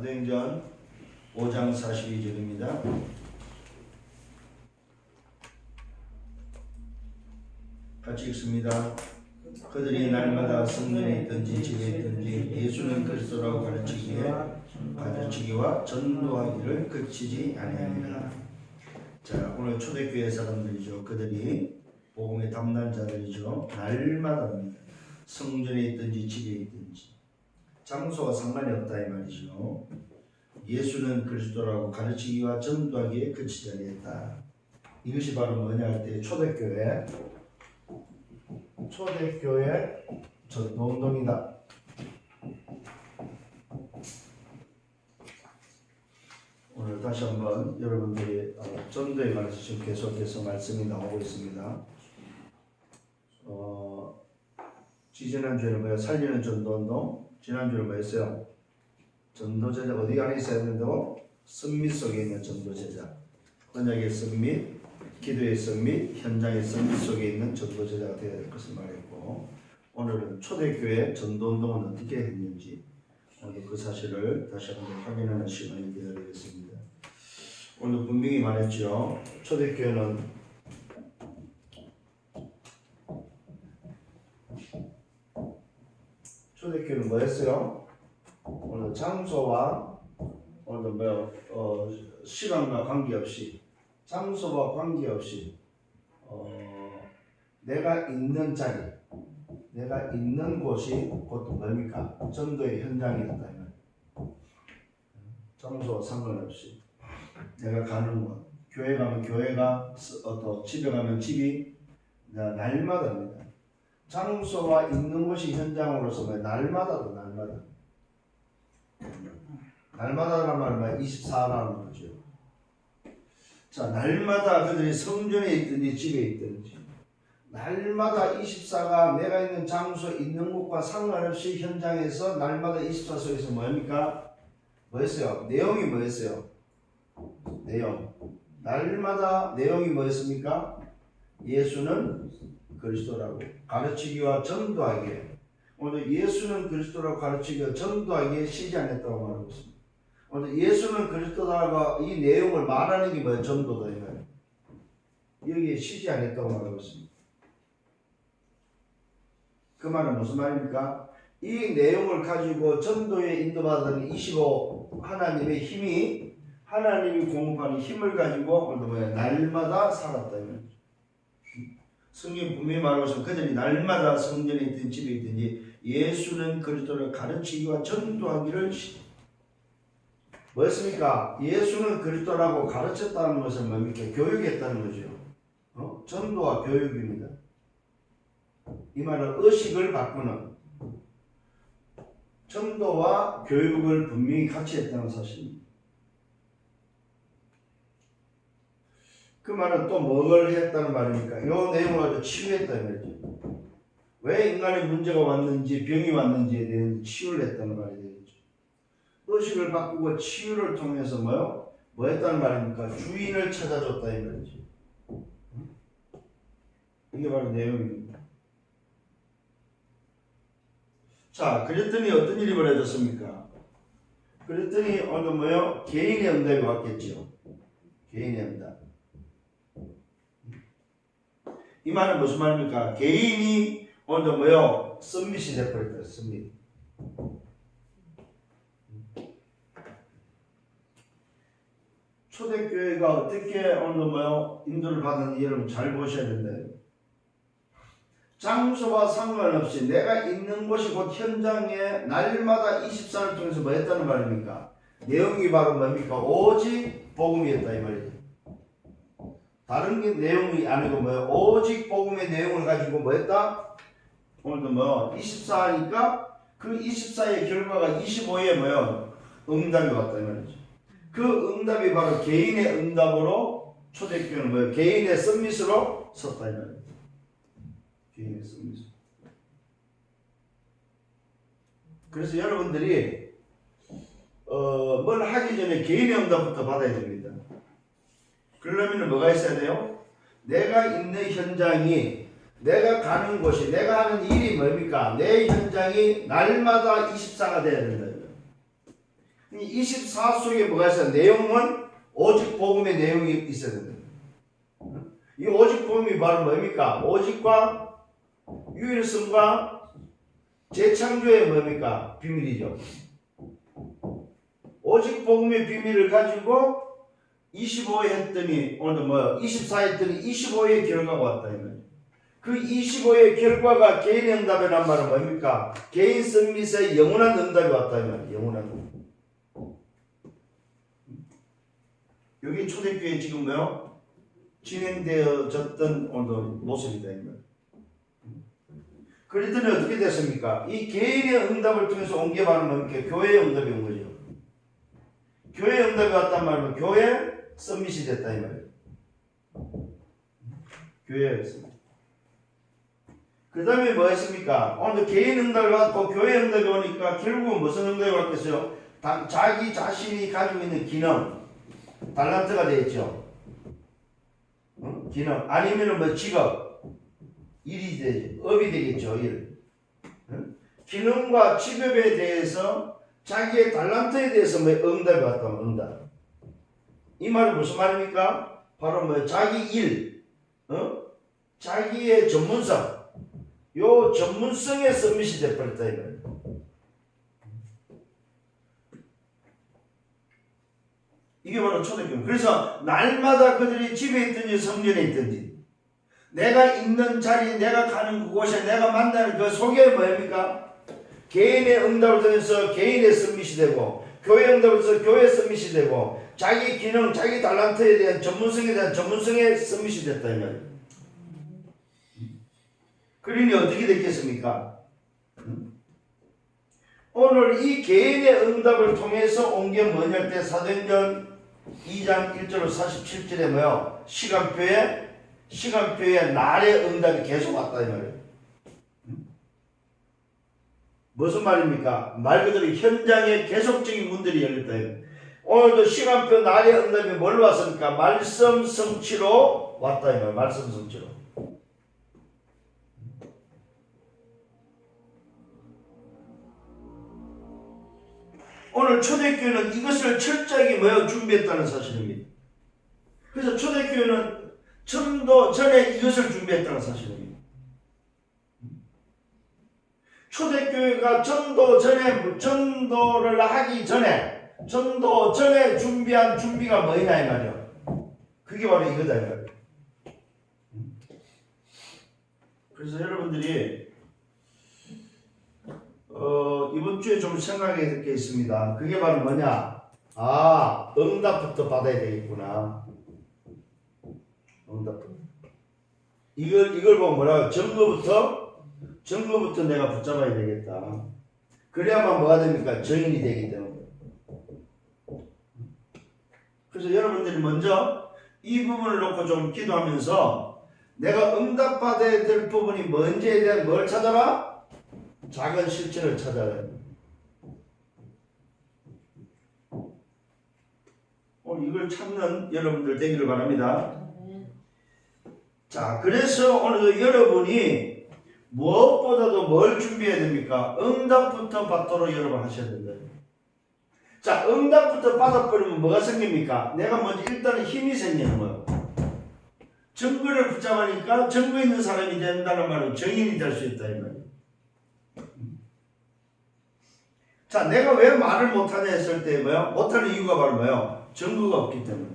사도행전 5장 42절입니다. 같이 읽습니다. 그들이 날마다 성전에 있든지 집에 있든지 예수는 그리스도라고 가르치기와 전도하기를 그치지 아니하니라. 자, 오늘 초대교회 사람들이죠. 그들이 복음의 담당자들이죠. 날마다입니다. 성전에 있든지 집에 있든지 장소와 상관이 없다 이 말이죠. 예수는 그리스도라고 가르치기와 전도하기에 그치지 아니했다. 이것이 바로 뭐냐 할 때 초대교회 전도운동이다. 오늘 다시 한번 여러분들이 전도에 관해서 지금 계속해서 말씀이 나오고 있습니다. 지지난주에는 뭐예요? 살리는 전도운동. 지난주에 뭐였어요? 전도제자 어디 안에 있어야 된다고? 습밋 속에 있는 전도제자. 언약의 습밋, 기도의 습밋, 현장의 습밋 속에 있는 전도제자가 되어야 될 것을 말했고, 오늘은 초대교회 전도운동은 어떻게 했는지 오늘 그 사실을 다시 한번 확인하는 시간이 되어야 되겠습니다. 오늘 분명히 말했죠. 초대교회는 뭐였어요? 오늘 장소와 오늘 시간과 관계없이 장소와 관계없이 내가 있는 자리, 내가 있는 곳이 곧 뭡니까? 전도의 현장이었다. 장소와 상관없이 내가 가는 곳, 교회 가면 교회가, 또 집에 가면 집이 날마다입니다. 장소와 있는 곳이 현장으로서 날마다도 날마다란 말은 24라는 거죠. 자, 날마다 그들이 성전에 있든지 집에 있든지 날마다 24가 내가 있는 장소에 있는 곳과 상관없이 현장에서 날마다 24 속에서 뭡니까? 뭐였어요? 내용이 뭐였어요? 내용. 날마다 내용이 뭐였습니까? 예수는 그리스도라고 가르치기와 전도하기에, 오늘 예수는 그리스도라고 가르치기와 전도하기에 쉬지 않았다고 말하고 있습니다. 오늘 예수는 그리스도라고 이 내용을 말하는 게 뭐예요? 전도다 이거예요. 여기에 쉬지 않았다고 말하고 있습니다. 그 말은 무슨 말입니까? 이 내용을 가지고 전도에 인도받은 25 하나님의 힘이, 하나님이 공급하는 힘을 가지고 오늘 뭐예요? 날마다 살았다 이거예요. 성경 분명히 말하고 있으면 그들이 날마다 성전에 있든 집에 있든지 예수는 그리스도를 가르치기와 전도하기를 뭐였습니까? 예수는 그리스도라고 가르쳤다는 것은 뭡니까? 교육했다는 거죠. 전도와 교육입니다. 이 말은 의식을 바꾸는 전도와 교육을 분명히 같이 했다는 사실입니다. 그 말은 또 뭘 했다는 말입니까? 이 내용을 가지고 치유했다는 말이죠. 왜 인간의 문제가 왔는지, 병이 왔는지에 대한 치유를 했다는 말이 되겠죠. 의식을 바꾸고 치유를 통해서 뭐 했다는 말입니까? 주인을 찾아줬다 이 말이죠. 이게 바로 내용입니다. 자, 그랬더니 어떤 일이 벌어졌습니까? 그랬더니 오늘 개인의 응답이 왔겠죠. 개인의 응답. 이 말은 무슨 말입니까? 개인이 오늘 썸밋이 돼버렸다. 썸밋. 초대교회가 어떻게 오늘 인도를 받았는지 여러분 잘 보셔야 된다. 장소와 상관없이 내가 있는 곳이 곧 현장에 날마다 24를 통해서 뭐 했다는 말입니까? 내용이 바로 뭡니까? 오직 복음이었다 이 말이죠. 다른 게 내용이 아니고 오직 복음의 내용을 가지고 뭐 했다? 오늘도 24니까 그 24의 결과가 25에 응답이 왔다 이 말이죠. 그 응답이 바로 개인의 응답으로 초대교회는 개인의 썸밋으로 섰다 이 말이죠. 개인의 썸밋으로. 그래서 여러분들이 뭘 하기 전에 개인의 응답부터 받아야 됩니다. 그러려면 뭐가 있어야 돼요? 내가 있는 현장이, 내가 가는 곳이, 내가 하는 일이 뭡니까? 내 현장이 날마다 24가 돼야 된다. 24 속에 뭐가 있어요? 내용은 오직 복음의 내용이 있어야 된다. 이 오직 복음이 바로 뭡니까? 오직과 유일성과 재창조의 뭡니까? 비밀이죠. 오직 복음의 비밀을 가지고 25회 했더니 오늘도 뭐요? 24 했더니 25의 결과가 왔다. 그 25의 결과가 개인의 응답이란 말은 뭡니까? 개인 서밋의 영원한 응답이 왔다. 영원한 응답. 여기 초대교회 지금 뭐요? 진행되어졌던 오늘 모습이다. 그랬더니 어떻게 됐습니까? 이 개인의 응답을 통해서 온 게 바로 뭡니까? 교회의 응답이 온 거죠. 교회의 응답이 왔단 말이면 교회 서밋이 됐다 이 말이에요. 교회였습니다. 그 다음에 뭐 했습니까? 오늘 개인 응답을 받고 교회 응답이 오니까 결국은 무슨 응답이 왔겠어요? 자기 자신이 가지고 있는 기능, 달란트가 되겠죠. 기능 아니면은 뭐 직업, 일이 되죠. 업이 되겠죠. 일. 기능과 직업에 대해서 자기의 달란트에 대해서 뭐 응답이 왔다. 응답. 이 말은 무슨 말입니까? 바로 뭐 자기 일, 자기의 전문성, 요 전문성의 서밋이 되어버렸다 이 말이에요. 이게 바로 초대교회. 그래서 날마다 그들이 집에 있든지 성전에 있든지 내가 있는 자리, 내가 가는 그곳에 내가 만나는 그 속에 뭡니까? 개인의 응답을 통해서 개인의 서밋이 되고 교회 응답을 통해서 교회 서밋이 되고 자기 기능, 자기 달란트에 대한 전문성에 대한 전문성의 서밋이 됐다 이 말이에요. 그러니 어떻게 됐겠습니까? 오늘 이 개인의 응답을 통해서 온 게 뭐냐 할 때 사도행전 2장 1절로 47절에 뭐요? 시간표에 날의 응답이 계속 왔다 이 말이에요. 무슨 말입니까? 말 그대로 현장에 계속적인 문들이 열렸다. 오늘도 시간표 날의 응답이 뭘로 왔습니까? 말씀 성취로 왔다 이 말이에요. 말씀 성취로. 오늘 초대교회는 이것을 철저하게 뭐요? 준비했다는 사실입니다. 그래서 초대교회는 전도 전에 이것을 준비했다는 사실입니다. 초대교회가 전도를 하기 전에 전도 전에 준비한 준비가 뭐냐 이 말이야. 그게 바로 이거다 이 말이야. 그래서 여러분들이 이번 주에 좀 생각해야 될 게 있습니다. 그게 바로 뭐냐? 응답부터 받아야 되겠구나. 응답부터. 이걸 보면 뭐라고? 증거부터 내가 붙잡아야 되겠다. 그래야만 뭐가 됩니까? 증인이 되기 때문에. 그래서 여러분들이 먼저 이 부분을 놓고 좀 기도하면서 내가 응답받아야 될 부분이 뭔지에 대한 뭘 찾아라? 작은 실체를 찾아야 합니다. 이걸 찾는 여러분들 되기를 바랍니다. 자, 그래서 오늘도 여러분이 무엇보다도 뭘 준비해야 됩니까? 응답부터 받도록 여러분 하셔야 된다. 자, 응답부터 받아버리면 뭐가 생깁니까? 내가 먼저 일단은 힘이 생기는 거예요. 증거를 붙잡으니까 증거 있는 사람이 된다는 말은 증인이 될 수 있다 이 말이에요. 자, 내가 왜 말을 못하냐 했을 때 뭐요? 못하는 이유가 바로 뭐요? 증거가 없기 때문에.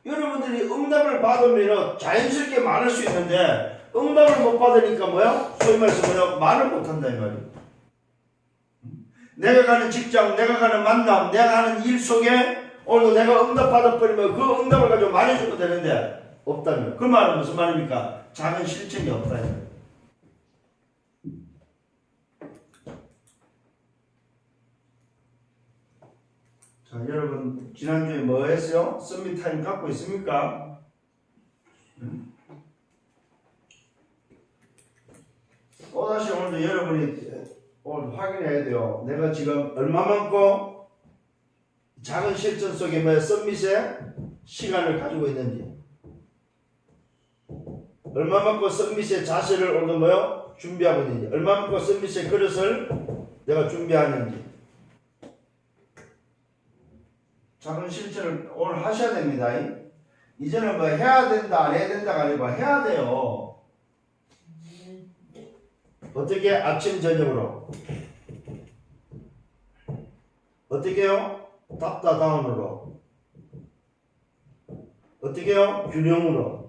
여러분들이 응답을 받으면 자연스럽게 말할 수 있는데 응답을 못 받으니까 뭐야? 소위 말해서 뭐야? 말을 못한다 이 말이에요. 내가 가는 직장, 내가 가는 만남, 내가 하는 일 속에 오늘도 내가 응답 받아버리면 그 응답을 가지고 말해줘도 되는데 없다면 그 말은 무슨 말입니까? 작은 실천이 없다 이 말이에요. 자, 여러분 지난주에 뭐 했어요? 서밋 타임 갖고 있습니까? 또다시 오늘도 여러분이 오늘 확인해야 돼요. 내가 지금 얼마만큼 작은 실천 속에 뭐 서밋의 시간을 가지고 있는지, 얼마만큼 서밋의 자세를 오늘 뭐요? 준비하고 있는지, 얼마만큼 서밋의 그릇을 내가 준비하는지. 작은 실천을 오늘 하셔야 됩니다. 이제는 뭐 해야 된다 안 해야 된다가 아니고 해야 돼요. 어떻게? 아침 저녁으로. 어떻게요? 탑다다운으로. 어떻게요? 균형으로.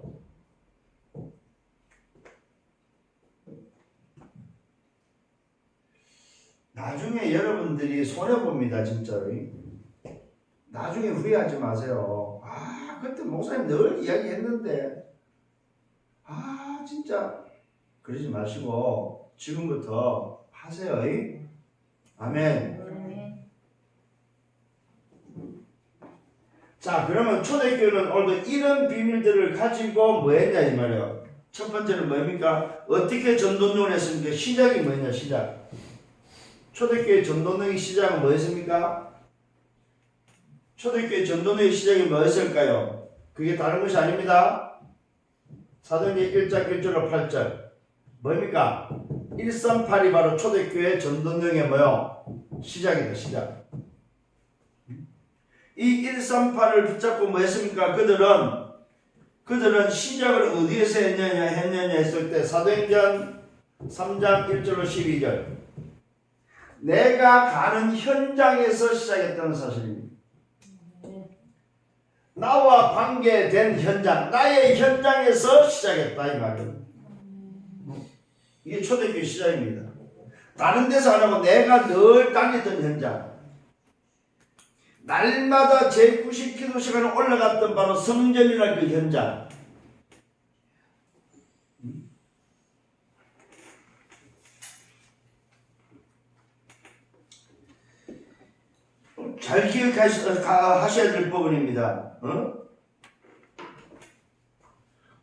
나중에 여러분들이 손해봅니다. 진짜로. 나중에 후회하지 마세요. 아 그때 목사님 늘 이야기했는데 진짜 그러지 마시고 지금부터 하세요. 아멘. 자, 그러면 초대교회는 오늘도 이런 비밀들을 가지고 뭐 했냐 이 말이에요. 첫 번째는 뭡니까? 어떻게 전도운동을 했습니까? 시작이 뭐였냐? 시작. 초대교회 전도운동의 시작은 뭐였습니까? 초대교회 전도운동의 시작이 뭐였을까요? 그게 다른 것이 아닙니다. 사도행전 1장 1절로 8절 뭡니까? 138이 바로 초대교회 전도운동의 뭐요? 시작이다. 시작. 이 138을 붙잡고 뭐 했습니까? 그들은 시작을 어디에서 했느냐 했을 때 사도행전 3장 1절로 12절 내가 가는 현장에서 시작했다는 사실입니다. 나와 관계된 현장, 나의 현장에서 시작했다 이 말이에요. 이게 초대교회 시작입니다. 다른 데서 안 하고 내가 늘 다니던 현장, 날마다 제90 기도 시간에 올라갔던 바로 성전이라는 그 현장. 잘 기억하셔야 될 부분입니다.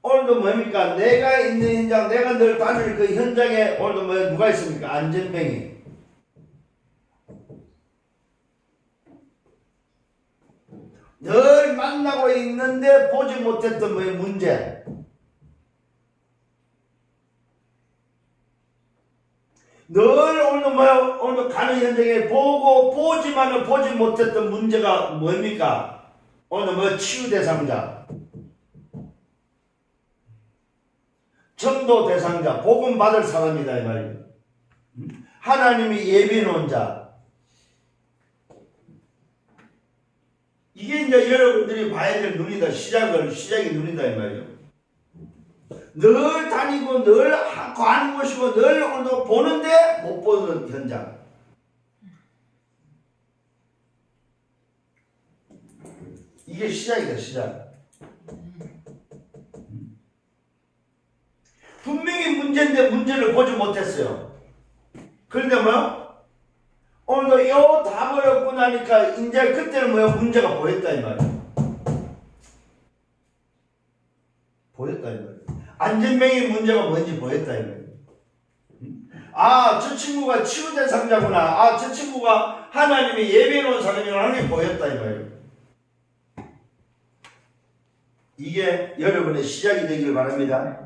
오늘도 뭡니까? 내가 있는 현장, 내가 늘 다닐 그 현장에 오늘도 누가 있습니까? 안전뱅이. 늘 만나고 있는데 보지 못했던 문제. 늘 오늘도 가는 현장에 보지만은 보지 못했던 문제가 뭡니까? 오늘 치유 대상자, 전도 대상자, 복음 받을 사람이다 이 말이에요. 하나님이 예비해 놓은 자. 이게 이제 여러분들이 봐야 될 눈이다. 시작이 눈이다 이 말이에요. 늘 다니고 늘 하는 것이고 늘 오늘도 보는데 못 보는 현장. 이게 시작이다. 시작. 분명히 문제인데 문제를 보지 못했어요. 그런데 오늘도 요 답을 얻고 나니까 이제 그때는 문제가 보였다 이 말이에요. 보였다 이 말이에요. 안전뱅이 문제가 뭔지 보였다 이 말이에요. 저 친구가 치유 대상자구나. 저 친구가 하나님이 예비해 놓은 사람이구나 하는 게 보였다 이 말이에요. 이게 여러분의 시작이 되길 바랍니다.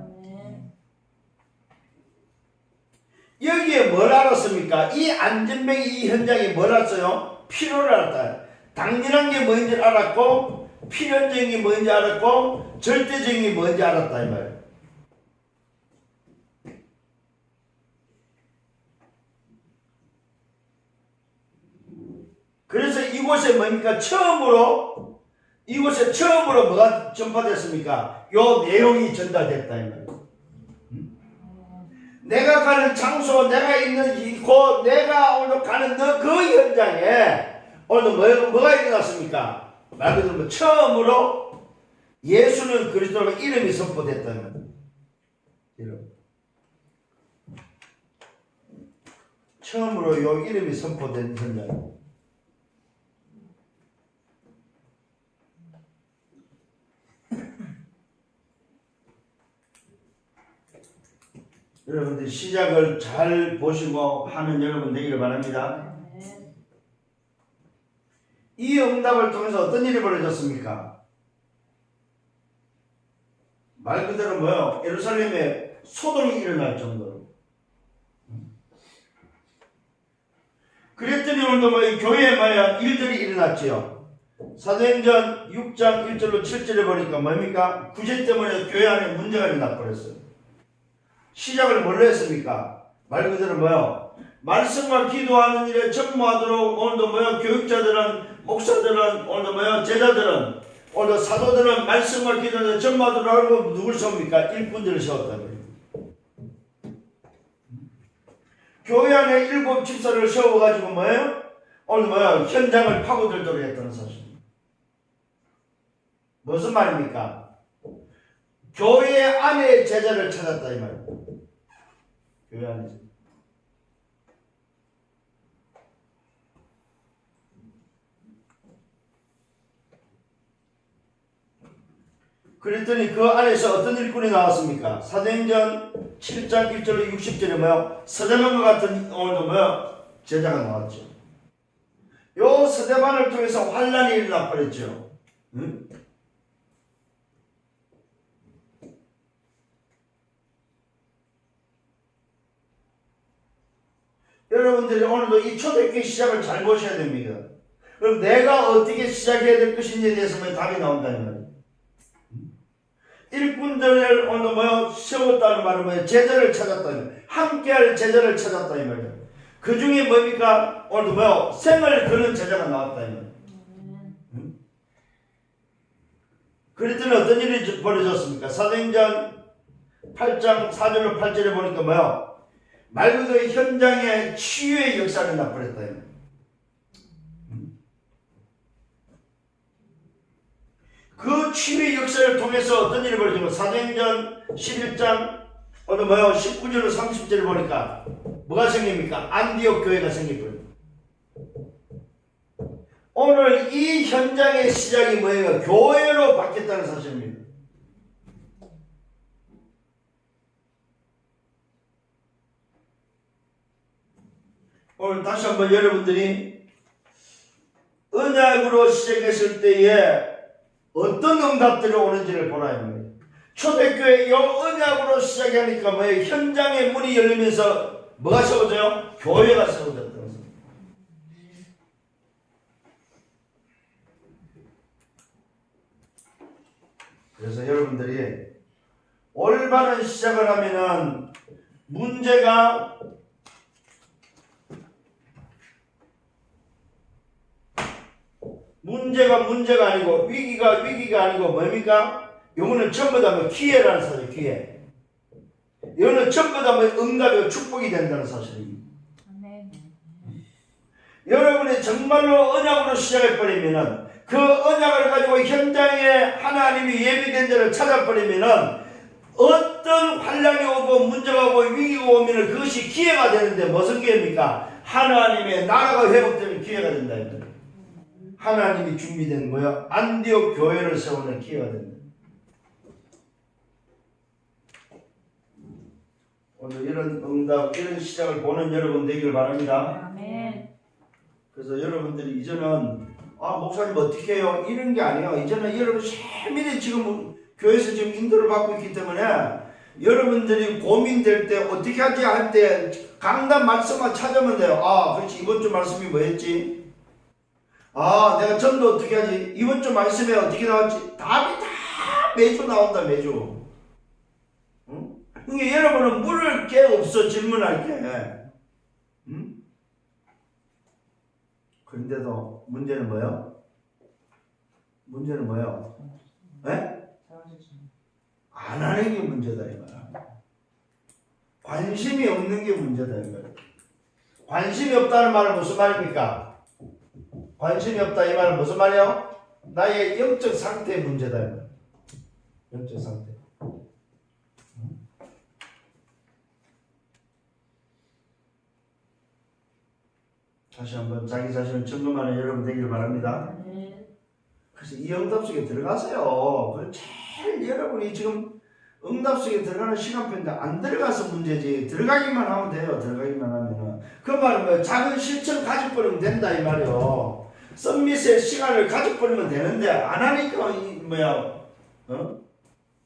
여기에 뭘 알았습니까? 이 안전뱅이 이 현장에 뭘 알았어요? 필요를 알았다. 당연한 게 뭔지 알았고 필연적인 게 뭔지 알았고 절대적인 게 뭔지 알았다 이 말이에요. 그래서 이곳에 뭡니까? 이곳에 처음으로 뭐가 전파됐습니까? 요 내용이 전달됐다 이 말이에요. 내가 가는 장소, 내가 있는 이곳, 내가 오늘 가는 그 현장에 오늘 뭐가 일어났습니까? 말 그대로 처음으로 예수는 그리스도가 이름이 선포됐다는 이름. 처음으로 요 이름이 선포된 현장. 여러분들 시작을 잘 보시고 하는 여러분 되기를 바랍니다. 이 응답을 통해서 어떤 일이 벌어졌습니까? 말 그대로 예루살렘에 소동이 일어날 정도로 그랬더니 오늘도 뭐 교회에 뭐야 일들이 일어났지요. 사도행전 6장 1절로 7절에 보니까 뭡니까? 구제 때문에 교회 안에 문제가 일어나 버렸어요. 시작을 뭘로 했습니까? 말 그대로 뭐요? 말씀과 기도하는 일에 전무하도록 오늘도 뭐요? 교육자들은, 목사들은, 오늘도 뭐요? 제자들은, 오늘도 사도들은 말씀과 기도하는 전무하도록 하고 누굴 세웁니까? 일꾼들을 세웠다. 교회 안에 7 집사를 세워가지고 뭐예요? 오늘 뭐야? 현장을 파고들도록 했다는 사실입니다. 무슨 말입니까? 교회 안에 제자를 찾았다 이 말입니다. 교회 안에 제자. 그랬더니 그 안에서 어떤 일꾼이 나왔습니까? 사도행전 7장 1절로 60절에 뭐요? 스데반과 같은 오늘도 뭐요? 제자가 나왔죠. 요 스데반을 통해서 환란이 일어나 버렸죠. 응? 여러분들이 오늘도 이 초대교회 시작을 잘 보셔야 됩니다. 그럼 내가 어떻게 시작해야 될 것인지에 대해서 답이 나온다는 말이에요. 일꾼들을 오늘 뭐요? 세웠다는 말은 뭐예요? 제자를 찾았다는 말이에요. 함께할 제자를 찾았다 이 말이에요. 그 중에 뭡니까? 오늘도 뭐요? 생을 그는 제자가 나왔다 이 말이에요. 그랬더니 어떤 일이 벌어졌습니까? 사도행전 8장 4절로 8절에 보니까 뭐요? 말 그대로 현장에 치유의 역사를 나버렸다 이 말이에요. 그 치유의 역사를 통해서 어떤 일이 벌어지고 사도행전 11장 19절로 30절을 보니까 뭐가 생깁니까? 안디옥 교회가 생겨버립니다. 오늘 이 현장의 시작이 뭐예요? 교회로 바뀌었다는 사실입니다. 오늘 다시 한번 여러분들이 언약으로 시작했을 때에 어떤 응답들이 오는지를 보라 합니다. 초대교회 요 언약으로 시작하니까 뭐예요? 현장의 문이 열리면서 뭐가 세워져요? 교회가 세워졌다는 거죠. 그래서 여러분들이 올바른 시작을 하면은 문제가 아니고 위기가 아니고 뭡니까? 요거는 전부 다 뭐 기회라는 사실, 기회. 이거는 전부 다 뭐 응답이고 축복이 된다는 사실입니다. 아멘. 여러분이 정말로 언약으로 시작해버리면은 그 언약을 가지고 현장에 하나님이 예비된 자를 찾아버리면은 어떤 환란이 오고 문제가 오고 위기가 오면은 그것이 기회가 되는데 무슨 기회입니까? 하나님의 나라가 회복되는 기회가 된다. 하나님이 준비된 뭐야? 안디옥 교회를 세우는 기회가 된다. 오늘 이런 응답, 이런 시작을 보는 여러분 되기를 바랍니다. 아멘. 그래서 여러분들이 이제는 목사님 어떻게 해요? 이런 게 아니에요. 이제는 여러분 세밀히 지금 교회에서 지금 인도를 받고 있기 때문에 여러분들이 고민될 때 어떻게 하지 할 때 강단 말씀만 찾으면 돼요. 그렇지. 이번 주 말씀이 뭐였지? 내가 전도 어떻게 하지? 이번 주 말씀에 어떻게 나왔지? 답이 다 매주 나온다, 매주. 응? 그러니까 여러분은 물을 게 없어, 질문할 게. 응? 그런데도 문제는 뭐예요? 문제는 뭐예요? 네? 안 하는 게 문제다, 이거야. 관심이 없는 게 문제다, 이거야. 관심이 없다는 말은 무슨 말입니까? 관심이 없다 이 말은 무슨 말이에요? 나의 영적 상태의 문제다. 영적 상태. 다시 한번 자기 자신을 점검하는 여러분 되기를 바랍니다. 그래서 이 응답 속에 들어가세요. 제일 여러분이 지금 응답 속에 들어가는 시간표인데 안 들어가서 문제지. 들어가기만 하면 돼요. 들어가기만 하면은. 그 말은 뭐예요? 작은 실천 가져버리면 된다 이 말이에요. 썸밋의 시간을 가져버리면 되는데 안 하니까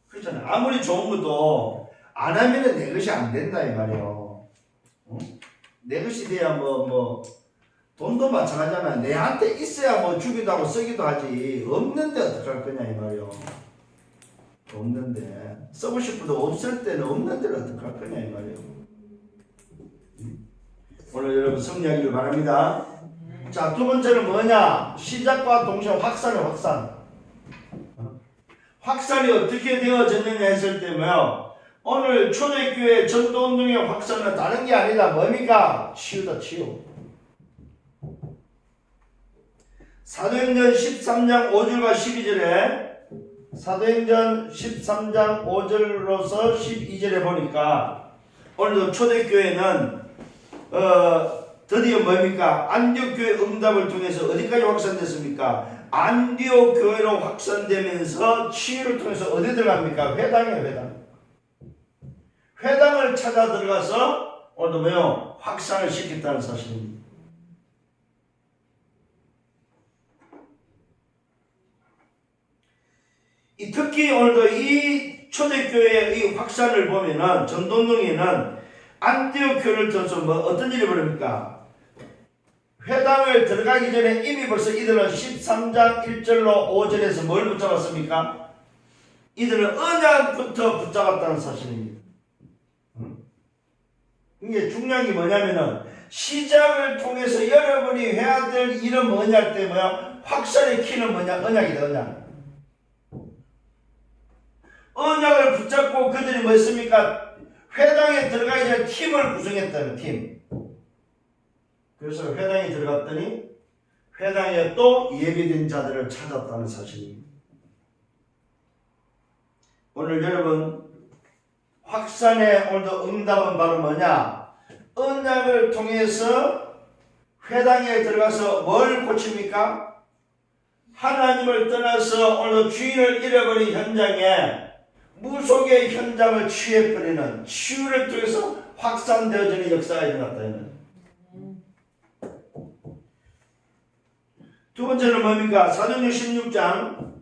그렇잖아요. 아무리 좋은 것도 안 하면은 내 것이 안 된다 이 말이에요. 내 것이 돼야 돈도 마찬가지잖아. 내한테 있어야 뭐 주기도 하고 쓰기도 하지. 없는데 어떡할 거냐 이 말이요. 없는데 쓰고 싶어도 없을 때는 없는 데는 어떡할 거냐 이 말이요. 오늘 여러분 성리하기를 바랍니다. 자, 두 번째는 뭐냐? 시작과 동시에 확산의 확산. 확산이 어떻게 되어졌느냐 했을 때 뭐요? 오늘 초대교회 전도운동의 확산은 다른 게 아니다. 뭡니까? 치유다, 치유. 사도행전 13장 5절과 12절에 사도행전 13장 5절로서 12절에 보니까 오늘도 초대교회는 드디어 뭡니까? 안디옥 교회 응답을 통해서 어디까지 확산됐습니까? 안디옥 교회로 확산되면서 치유를 통해서 어디 들어갑니까? 회당이에요, 회당. 회당을 찾아 들어가서 오늘도 뭐요? 확산을 시켰다는 사실입니다. 특히 오늘도 이 초대교회의 이 확산을 보면은 전도운동에는 안디옥 교회를 통해서 뭐 어떤 일이 벌어집니까? 회당을 들어가기 전에 이미 벌써 이들은 13장 1절로 5절에서 뭘 붙잡았습니까? 이들은 언약부터 붙잡았다는 사실입니다. 이게 중요한 게 뭐냐면은 시작을 통해서 여러분이 해야 될 일은 뭐냐 할 때 뭐야? 확산의 키는 뭐냐? 언약이다, 언약. 언약을 붙잡고 그들이 뭐 했습니까? 회당에 들어가기 전에 팀을 구성했다는 팀. 그래서 회당에 들어갔더니 회당에 또 예비된 자들을 찾았다는 사실입니다. 오늘 여러분 확산의 오늘도 응답은 바로 뭐냐? 언약을 통해서 회당에 들어가서 뭘 고칩니까? 하나님을 떠나서 오늘 주인을 잃어버린 현장에 무속의 현장을 치유해버리는 치유를 통해서 확산되어지는 역사가 일어났다. 두 번째는 뭡니까? 사도행전 16장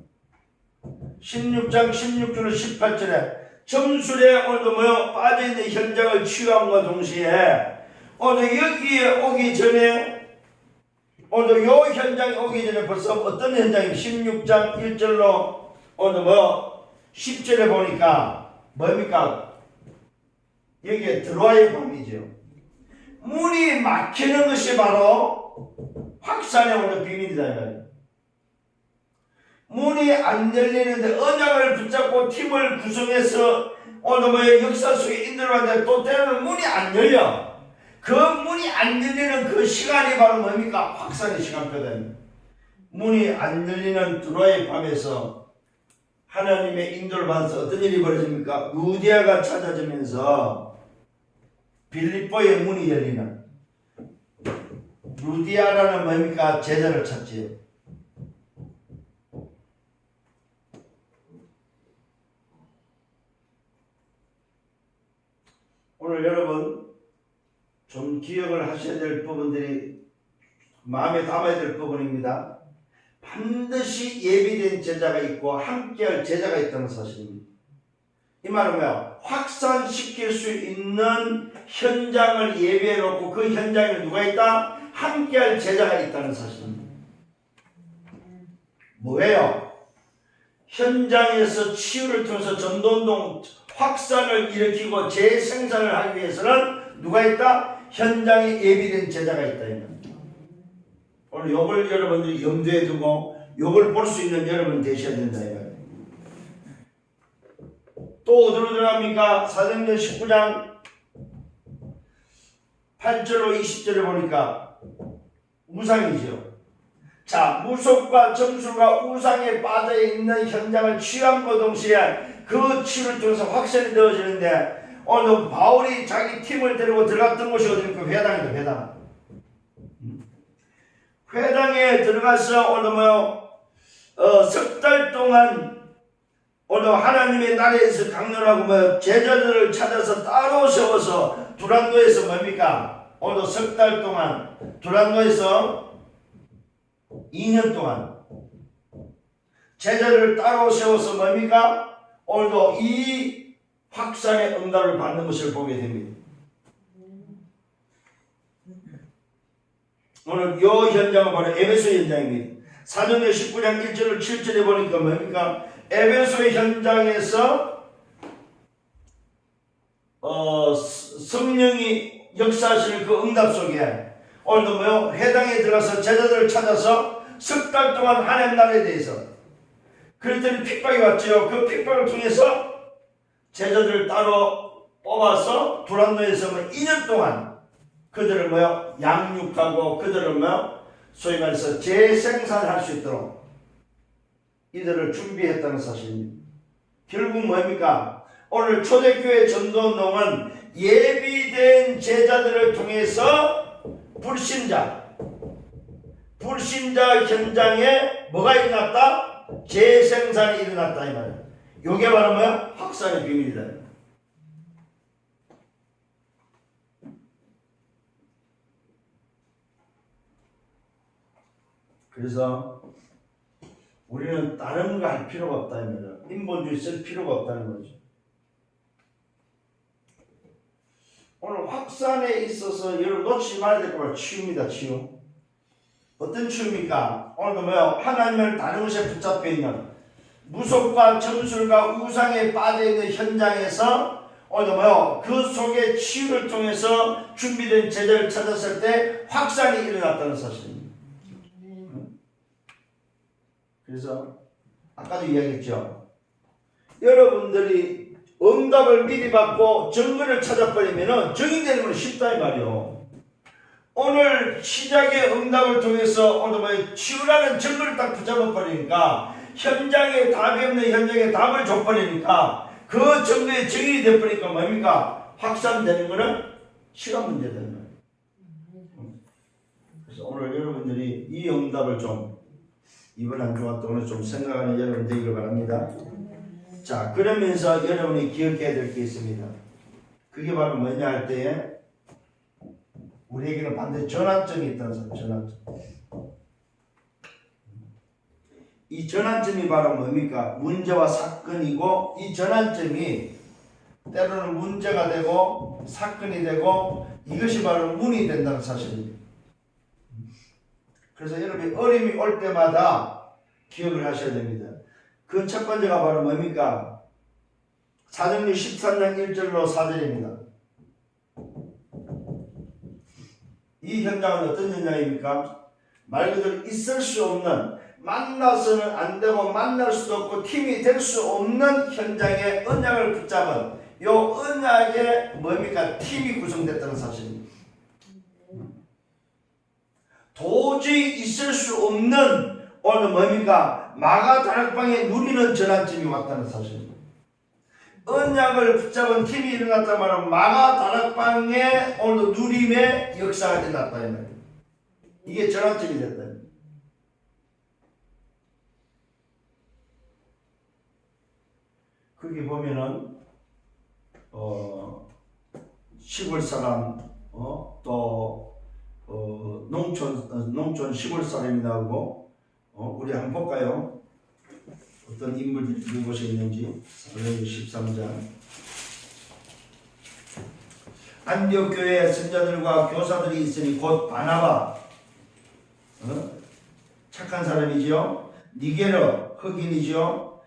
16절로 18절에 점술에 오늘도 뭐요? 빠져있는 현장을 치유함과 동시에 오늘 여기에 오기 전에 오늘 요 현장에 오기 전에 벌써 어떤 현장이 16장 1절로 오늘 뭐 10절에 보니까 뭡니까? 여기에 들어와의 밤이죠. 문이 막히는 것이 바로 확산의 오늘 비밀이다. 문이 안 열리는데 언약을 붙잡고 팀을 구성해서 오늘 뭐 역사 속에 인도하는데 또 때로는 문이 안 열려. 그 문이 안 열리는 그 시간이 바로 뭡니까? 확산의 시간표다. 문이 안 열리는 들어와의 밤에서 하나님의 인도를 받아서 어떤 일이 벌어집니까? 루디아가 찾아지면서 빌립보의 문이 열리는 루디아라는 뭡니까? 제자를 찾지요. 오늘 여러분 좀 기억을 하셔야 될 부분들이 마음에 담아야 될 부분입니다. 반드시 예비된 제자가 있고 함께할 제자가 있다는 사실입니다. 이 말은 뭐야? 확산시킬 수 있는 현장을 예비해 놓고 그 현장에 누가 있다? 함께할 제자가 있다는 사실입니다. 뭐예요? 현장에서 치유를 통해서 전도운동 확산을 일으키고 재생산을 하기 위해서는 누가 있다? 현장에 예비된 제자가 있다. 오늘 요걸 여러분들이 염두에 두고 요걸 볼 수 있는 여러분 되셔야 된다. 또 어디로 들어갑니까? 사도행전 19장 8절로 20절에 보니까 우상이죠. 자, 무속과 점술과 우상에 빠져있는 현장을 치유함과 동시에 그 치유를 통해서 확산이 되어지는데 오늘 바울이 자기 팀을 데리고 들어갔던 곳이 어디입니까? 회당이다, 회당. 회당에 들어가서 오늘 석 달 동안 오늘 하나님의 나라에서 강론하고 제자들을 찾아서 따로 세워서 두란노에서 뭡니까? 오늘 석 달 동안 두란노에서 2년 동안 제자들을 따로 세워서 뭡니까? 오늘도 이 확산의 응답을 받는 것을 보게 됩니다. 오늘 요 현장은 바로 에베소 현장입니다. 사도행전 19장 1절 7절에 보니까 뭡니까? 에베소 현장에서 성령이 역사하시는 그 응답 속에 오늘도 뭐요? 회당에 들어가서 제자들을 찾아서 석 달 동안 하나님 나라에 대해서 그랬더니 핍박이 왔죠. 그 핍박을 통해서 제자들을 따로 뽑아서 두란노에서 2년 동안 그들을 뭐요? 양육하고 그들을 뭐요? 소위 말해서 재생산할 수 있도록 이들을 준비했다는 사실입니다. 결국 뭡니까? 오늘 초대교회 전도운동은 예비된 제자들을 통해서 불신자 현장에 뭐가 일어났다? 재생산이 일어났다 이 말이에요. 이게 바로 뭐야? 확산의 비밀이다. 그래서 우리는 다른 거 할 필요가 없다 이 말이에요. 인본주의 쓸 필요가 없다는 거죠. 오늘 확산에 있어서 여러분 놓치지 말아야 될 거 치유입니다. 치유. 어떤 치유입니까? 오늘도 뭐요? 하나님을 다른 것에 붙잡혀 있는 무속과 점술과 우상에 빠져있는 현장에서 오늘도 뭐요? 그 속에 치유를 통해서 준비된 제자를 찾았을 때 확산이 일어났다는 사실입니다. 그래서 아까도 이야기했죠. 여러분들이 응답을 미리 받고 증거를 찾아버리면 증인되는 건 쉽다 이 말이요. 오늘 시작의 응답을 통해서 오늘 뭐 치유라는 증거를 딱 붙잡아버리니까 현장에 답이 없는 현장에 답을 줘버리니까 그 증거의 증인이 돼버리니까 뭡니까? 확산되는 거는 시간 문제다 이 말이에요. 그래서 오늘 여러분들이 이 응답을 좀 이번 한 주간 동안 좀 생각하는 여러분 되기를 바랍니다. 자, 그러면서 여러분이 기억해야 될 게 있습니다. 그게 바로 뭐냐 할 때에 우리에게는 반드시 전환점이 있다는 사람, 전환점. 이 전환점이 바로 뭡니까? 문제와 사건이고 이 전환점이 때로는 문제가 되고 사건이 되고 이것이 바로 문이 된다는 사실입니다. 그래서 여러분이 어려움이 올 때마다 기억을 하셔야 됩니다. 그 첫 번째가 바로 뭡니까? 사도행전 13장 1절로 4절입니다. 이 현장은 어떤 현장입니까? 말 그대로 있을 수 없는, 만나서는 안 되고 만날 수도 없고 팀이 될 수 없는 현장에 언약을 붙잡은 요 언약에 뭡니까? 팀이 구성됐다는 사실입니다. 도저히 있을 수 없는 오늘 뭡니까? 마가 다락방에 누리는 전환점이 왔다는 사실입니다. 언약을 붙잡은 팀이 일어났단 말은 마가 다락방에 오늘 누림의 역사가 일어났다 이 말이에요. 이게 전환점이 됐다. 거기 보면은 시골 사람 또 농촌 시골 사람이 나오고 우리 한번 볼까요? 어떤 인물들이 누구곳에 있는지. 사도행전 13장. 안디옥 교회에 선자들과 교사들이 있으니 곧 바나바, 착한 사람이지요. 니게르 흑인이죠.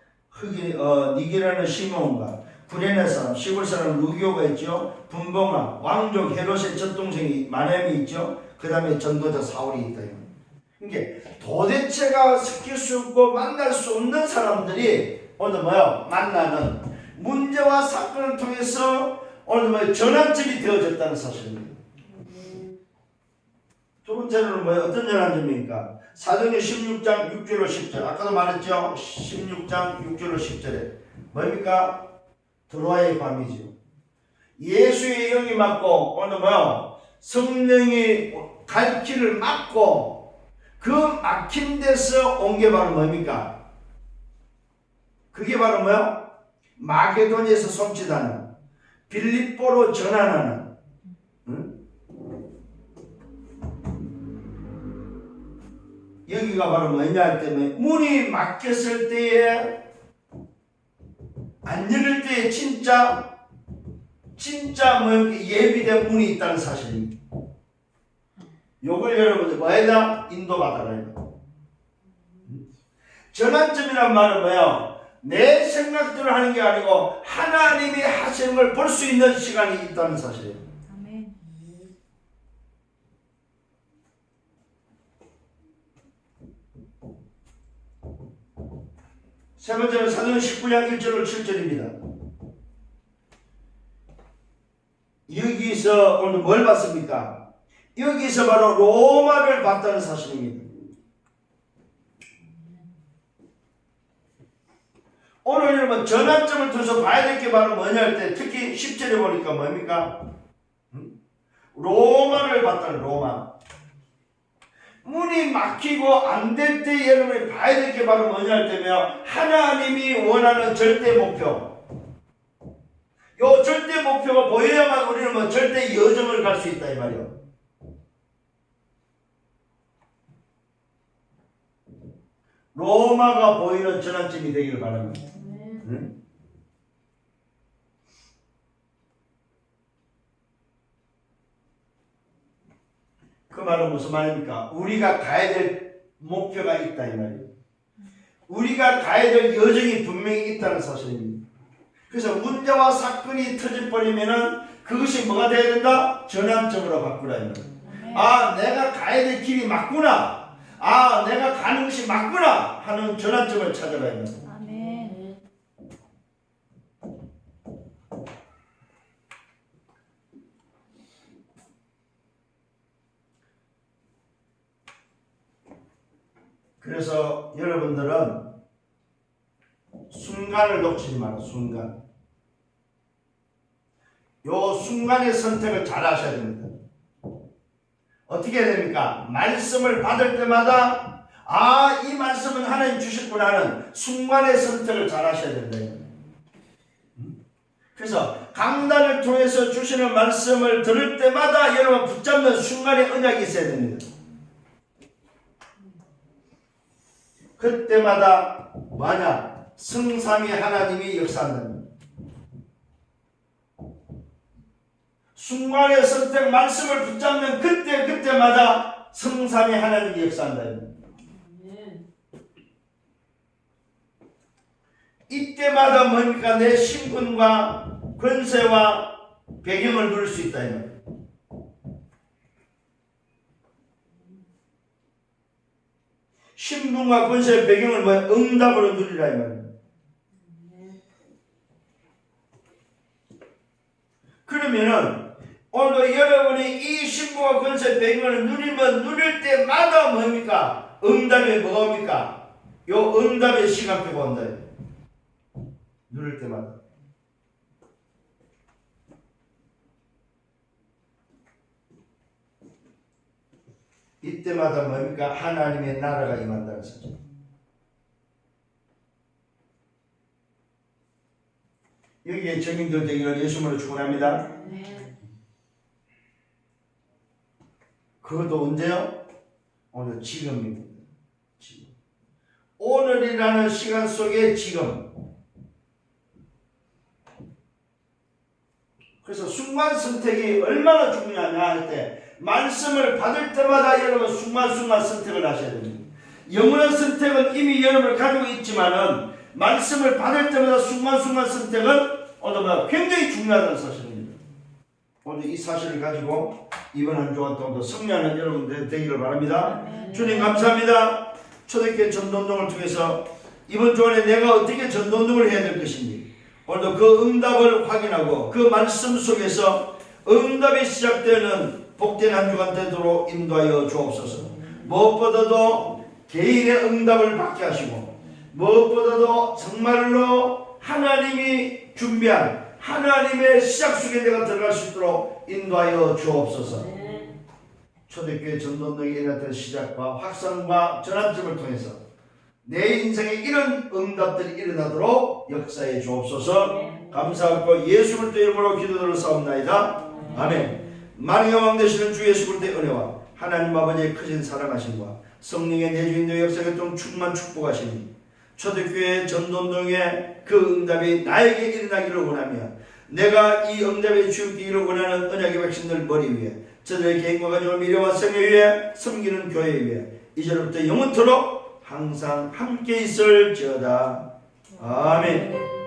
니게르는 시몬과 구레네 사람, 시골 사람 루기오가 있죠. 분봉아, 왕족 헤롯의 젖동생이 마넴이 있죠. 그 다음에 전도자 사울이 있다. 그러니까 도대체가 섞일 수 없고 만날 수 없는 사람들이 오늘 뭐요? 만나는 문제와 사건을 통해서 오늘 뭐요? 전환점이 되어졌다는 사실입니다. 두 번째로는 뭐요? 어떤 전환점입니까? 사도행전 16장 6절로 10절. 아까도 말했죠? 16장 6절로 10절에 뭡니까? 드로아의 밤이죠. 예수의 영이 막고 오늘 뭐요? 성령이 갈 길을 막고 그 막힌 데서 온 게 바로 뭡니까? 그게 바로 뭐요? 마게도니아에서 손짓하는, 빌립보로 전환하는, 여기가 바로 뭐냐 할 때문에 문이 막혔을 때에 안 열릴 때에 진짜 뭐 예비된 문이 있다는 사실입니다. 요걸 여러분들 뭐에다 인도받아라. 전환점이란 말은 뭐예요? 내 생각대로 하는 게 아니고 하나님이 하시는 걸 볼 수 있는 시간이 있다는 사실이에요. 아멘. 세 번째는 사도행 19장 1절로 7절입니다. 여기서 오늘 뭘 봤습니까? 여기서 바로 로마를 봤다는 사실입니다. 오늘 여러분 전환점을 두서 봐야 될 게 바로 뭐냐 할 때 특히 10절에 보니까 뭡니까? 로마를 봤다는 로마. 문이 막히고 안 될 때 여러분이 봐야 될 게 바로 뭐냐 할 때면 하나님이 원하는 절대 목표. 요 절대 목표가 보여야만 우리는 뭐 절대 여정을 갈 수 있다 이 말이요. 로마가 보이는 전환점이 되기를 바랍니다. 응? 그 말은 무슨 말입니까? 우리가 가야 될 목표가 있다 이 말이에요. 우리가 가야 될 여정이 분명히 있다는 사실입니다. 그래서 문제와 사건이 터져버리면은 그것이 뭐가 돼야 된다? 전환점으로 바꾸라 이 말이에요. 아, 내가 가야 될 길이 맞구나. 아, 내가 가는 것이 맞구나 하는 전환점을 찾아라 이 말이에요. 아멘. 그래서 여러분들은 순간을 놓치지 마라. 순간. 요 순간의 선택을 잘 하셔야 됩니다. 어떻게 해야 됩니까? 말씀을 받을 때마다 아, 이 말씀은 하나님 주셨구나 하는 순간의 선택을 잘 하셔야 된다. 그래서 강단을 통해서 주시는 말씀을 들을 때마다 여러분 붙잡는 순간의 언약이 있어야 됩니다. 그때마다 만약 성삼위 하나님이 역사한다면 순간의 선택 말씀을 붙잡는 그때마다 성삼위 하나님이 역사한다. 이때마다 뭡니까? 내 신분과 권세와 배경을 누릴 수 있다. 신분과 권세의 배경을 뭐야? 응답으로 누리라 이 말이야. 그러면은 오늘 여러분이 이 신분과 권세의 배경을 누리면 누릴 때마다 뭡니까? 응답이 뭐가 옵니까? 요 응답의 시간표가 온다. 누릴 때마다. 이때마다 뭡니까? 하나님의 나라가 임한다는 사실. 여기에 증인들 되기를 예수님으로 축원합니다. 네. 그것도 언제요? 오늘 지금입니다. 지금. 오늘이라는 시간 속에 지금. 그래서 순간 선택이 얼마나 중요하냐 할 때 말씀을 받을 때마다 여러분 순간순간 선택을 하셔야 됩니다. 영원한 선택은 이미 여러분을 가지고 있지만은 말씀을 받을 때마다 순간순간 선택은 오늘 굉장히 중요하다는 사실입니다. 오늘 이 사실을 가지고 이번 한 주간 동안 승리하는 여러분들 되기를 바랍니다. 주님 감사합니다. 초대교회 전도운동을 통해서 이번 주간에 내가 어떻게 전도운동을 해야 될 것인지 오늘도 그 응답을 확인하고 그 말씀 속에서 응답이 시작되는 복된 한 주간 되도록 인도하여 주옵소서. 무엇보다도 개인의 응답을 받게 하시고 무엇보다도 정말로 하나님이 준비한 하나님의 시작 속에 내가 들어갈 수 있도록 인도하여 주옵소서. 초대교회 전도운동의 일어났던 시작과 확산과 전환점을 통해서 내 인생에 이런 응답들이 일어나도록 역사해 주옵소서. 감사하고 예수 그리스도의 이름으로 기도드려 사옵나이다. 아멘. 만왕의 왕 되시는 주 예수 그리스도의 은혜와 하나님 아버지의 크신 사랑하심과 성령의 내주인도 역사에 동 충만 축복하시니 초대교회 전도운동의 그 응답이 나에게 일어나기를 원하며 내가 이 응답에 주기를 원하는 언약의 백성들 머리 위에 저들의 개인과 가정을 미래와 생애 위해 섬기는 교회 위해 이제부터 영원토록 항상 함께 있을지어다. 아멘.